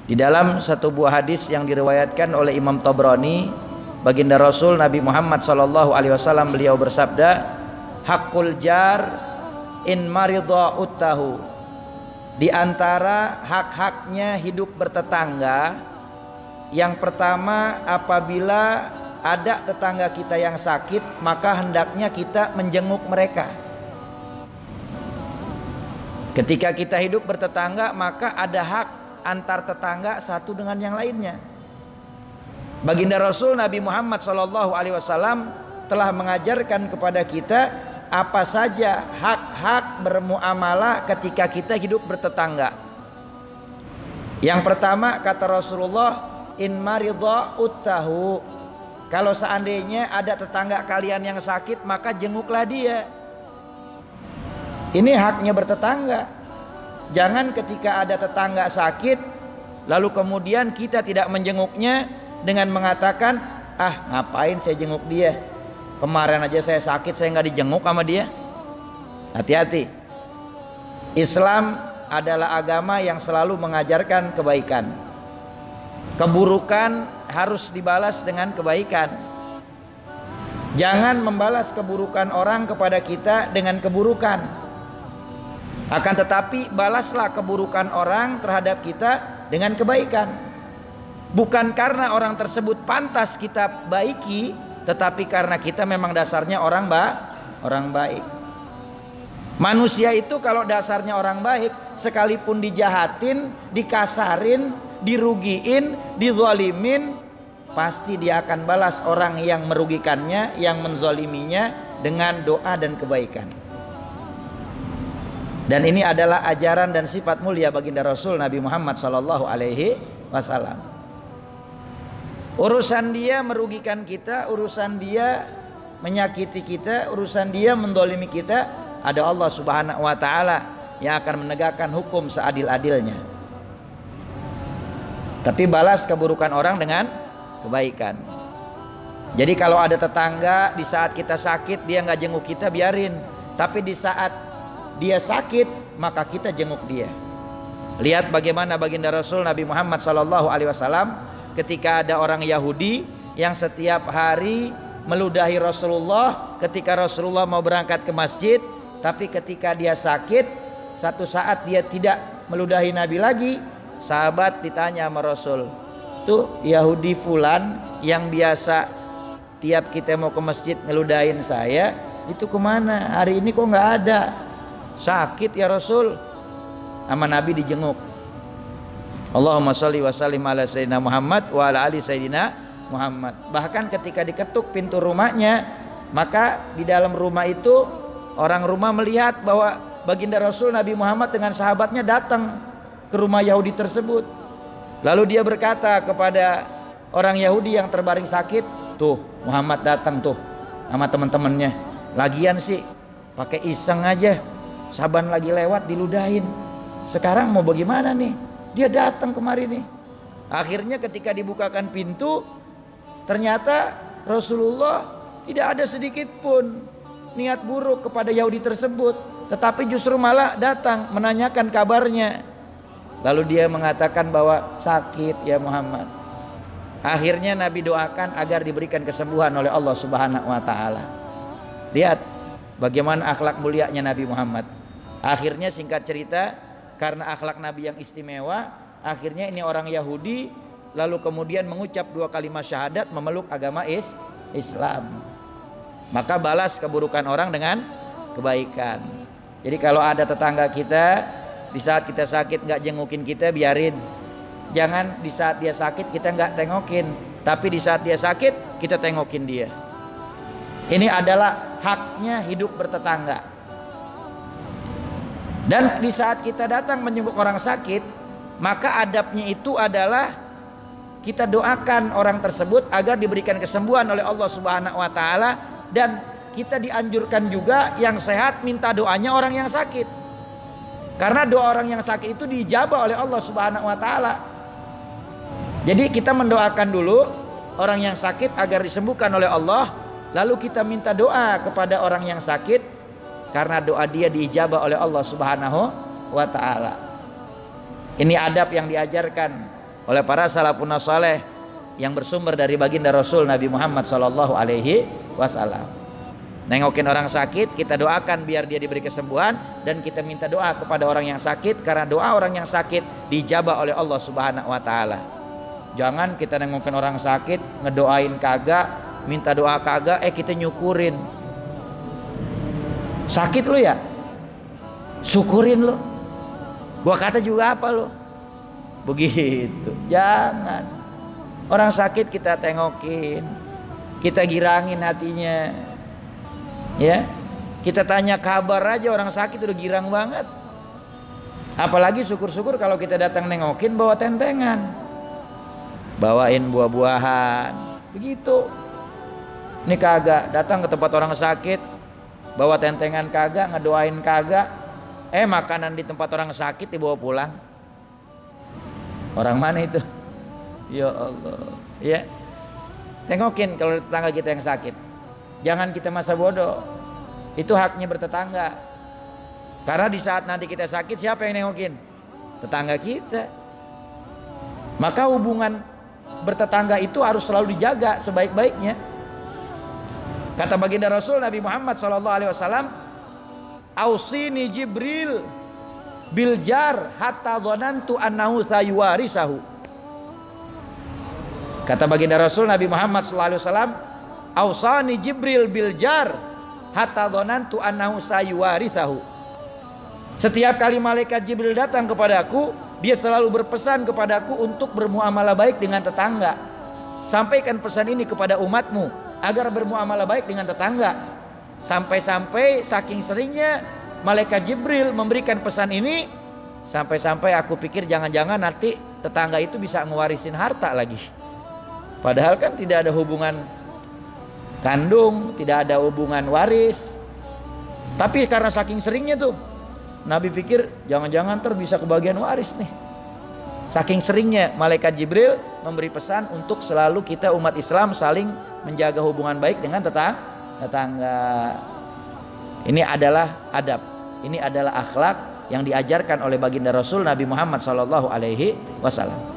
Di dalam satu buah hadis yang diriwayatkan oleh Imam Tabrani, baginda Rasul Nabi Muhammad SAW beliau bersabda, hakul jar in maridha uttahu. Di antara hak-haknya hidup bertetangga, yang pertama, apabila ada tetangga kita yang sakit, maka hendaknya kita menjenguk mereka. Ketika kita hidup bertetangga, maka ada hak antar tetangga satu dengan yang lainnya. Baginda Rasul Nabi Muhammad SAW telah mengajarkan kepada kita apa saja hak-hak bermuamalah ketika kita hidup bertetangga. Yang pertama, kata Rasulullah, in maridha uttahu. Kalau seandainya ada tetangga kalian yang sakit, maka jenguklah dia. Ini haknya bertetangga. Jangan ketika ada tetangga sakit lalu kemudian kita tidak menjenguknya dengan mengatakan, ah ngapain saya jenguk dia, kemarin aja saya sakit saya nggak dijenguk sama dia. Hati-hati. Islam adalah agama yang selalu mengajarkan kebaikan. Keburukan harus dibalas dengan kebaikan. Jangan membalas keburukan orang kepada kita dengan keburukan. Akan tetapi balaslah keburukan orang terhadap kita dengan kebaikan. Bukan karena orang tersebut pantas kita baiki, tetapi karena kita memang dasarnya orang baik. Manusia itu kalau dasarnya orang baik, sekalipun dijahatin, dikasarin, dirugiin, dizalimin, pasti dia akan balas orang yang merugikannya, yang menzaliminya dengan doa dan kebaikan. Dan ini adalah ajaran dan sifat mulia baginda Rasul Nabi Muhammad SAW. Urusan dia merugikan kita, urusan dia menyakiti kita, urusan dia mendolimi kita, ada Allah Subhanahu wa Ta'ala yang akan menegakkan hukum seadil-adilnya. Tapi balas keburukan orang dengan kebaikan. Jadi kalau ada tetangga di saat kita sakit dia nggak jenguk kita, biarin. Tapi di saat dia sakit maka kita jenguk dia. Lihat bagaimana baginda Rasul Nabi Muhammad SAW ketika ada orang Yahudi yang setiap hari meludahi Rasulullah ketika Rasulullah mau berangkat ke masjid. Tapi ketika dia sakit, satu saat dia tidak meludahi Nabi lagi, sahabat ditanya sama Rasul, tuh Yahudi fulan yang biasa tiap kita mau ke masjid ngeludahin saya, itu kemana? Hari ini kok nggak ada? Sakit ya Rasul. Sama Nabi dijenguk. Allahumma sholli wa sallim ala sayyidina Muhammad wa ala ali sayyidina Muhammad. Bahkan ketika diketuk pintu rumahnya, maka di dalam rumah itu orang rumah melihat bahwa baginda Rasul Nabi Muhammad dengan sahabatnya datang ke rumah Yahudi tersebut. Lalu dia berkata kepada orang Yahudi yang terbaring sakit, tuh Muhammad datang tuh sama teman-temannya. Lagian sih pakai iseng aja, saban lagi lewat diludahin. Sekarang mau bagaimana nih? Dia datang kemari nih. Akhirnya ketika dibukakan pintu, ternyata Rasulullah tidak ada sedikit pun niat buruk kepada Yahudi tersebut, tetapi justru malah datang menanyakan kabarnya. Lalu dia mengatakan bahwa sakit ya Muhammad. Akhirnya Nabi doakan agar diberikan kesembuhan oleh Allah Subhanahu wa Ta'ala. Lihat bagaimana akhlak mulianya Nabi Muhammad. Akhirnya singkat cerita, karena akhlak Nabi yang istimewa, akhirnya ini orang Yahudi lalu kemudian mengucap 2 kalimat syahadat, memeluk agama Islam. Maka balas keburukan orang dengan kebaikan. Jadi kalau ada tetangga kita di saat kita sakit nggak jengukin kita, biarin. Jangan di saat dia sakit kita nggak tengokin, tapi di saat dia sakit kita tengokin dia. Ini adalah haknya hidup bertetangga. Dan di saat kita datang menjenguk orang sakit, maka adabnya itu adalah kita doakan orang tersebut agar diberikan kesembuhan oleh Allah Subhanahu wa Ta'ala. Dan kita dianjurkan juga yang sehat minta doanya orang yang sakit, karena doa orang yang sakit itu dijabah oleh Allah Subhanahu wa Ta'ala. Jadi kita mendoakan dulu orang yang sakit agar disembuhkan oleh Allah, lalu kita minta doa kepada orang yang sakit, karena doa dia diijabah oleh Allah Subhanahu wa Ta'ala. Ini adab yang diajarkan oleh para salafun saleh yang bersumber dari baginda Rasul Nabi Muhammad sallallahu alaihi wasallam. Nengokin orang sakit, kita doakan biar dia diberi kesembuhan, dan kita minta doa kepada orang yang sakit, karena doa orang yang sakit dijabah oleh Allah Subhanahu wa taala. Jangan kita nengokin orang sakit, ngedoain kagak, minta doa kagak, kita nyukurin. Sakit lu ya? Syukurin lu. Gua kata juga apa lu? Begitu. Jangan. Orang sakit kita tengokin, kita girangin hatinya, ya. Kita tanya kabar aja orang sakit udah girang banget. Apalagi syukur-syukur kalau kita datang nengokin bawa tentengan, bawain buah-buahan, begitu. Ini kagak, datang ke tempat orang sakit, bawa tentengan kagak, ngedoain kagak, makanan di tempat orang sakit dibawa pulang. Orang mana itu? Ya Allah, ya. Tengokin kalau tetangga kita yang sakit. Jangan kita masa bodoh. Itu haknya bertetangga. Karena di saat nanti kita sakit, siapa yang nengokin? Tetangga kita. Maka hubungan bertetangga itu harus selalu dijaga sebaik-baiknya. Kata baginda Rasul Nabi Muhammad SAW, "Ausini Jibril bil jar hatta dhanantu annahu sayuwarisahu." Kata baginda Rasul Nabi Muhammad SAW, "Ausani Jibril bil jar hatta dhanantu annahu sayuwarithahu." Setiap kali malaikat Jibril datang kepadaku, dia selalu berpesan kepadaku untuk bermuamalah baik dengan tetangga. Sampaikan pesan ini kepada umatmu agar bermuamalah baik dengan tetangga. Sampai-sampai saking seringnya malaikat Jibril memberikan pesan ini, sampai-sampai aku pikir jangan-jangan nanti tetangga itu bisa ngewarisin harta lagi. Padahal kan tidak ada hubungan kandung, tidak ada hubungan waris. Tapi karena saking seringnya tuh, Nabi pikir jangan-jangan bisa kebagian waris nih. Saking seringnya malaikat Jibril memberi pesan untuk selalu kita umat Islam saling menjaga hubungan baik dengan tetangga. Ini adalah adab, ini adalah akhlak yang diajarkan oleh baginda Rasul Nabi Muhammad SAW.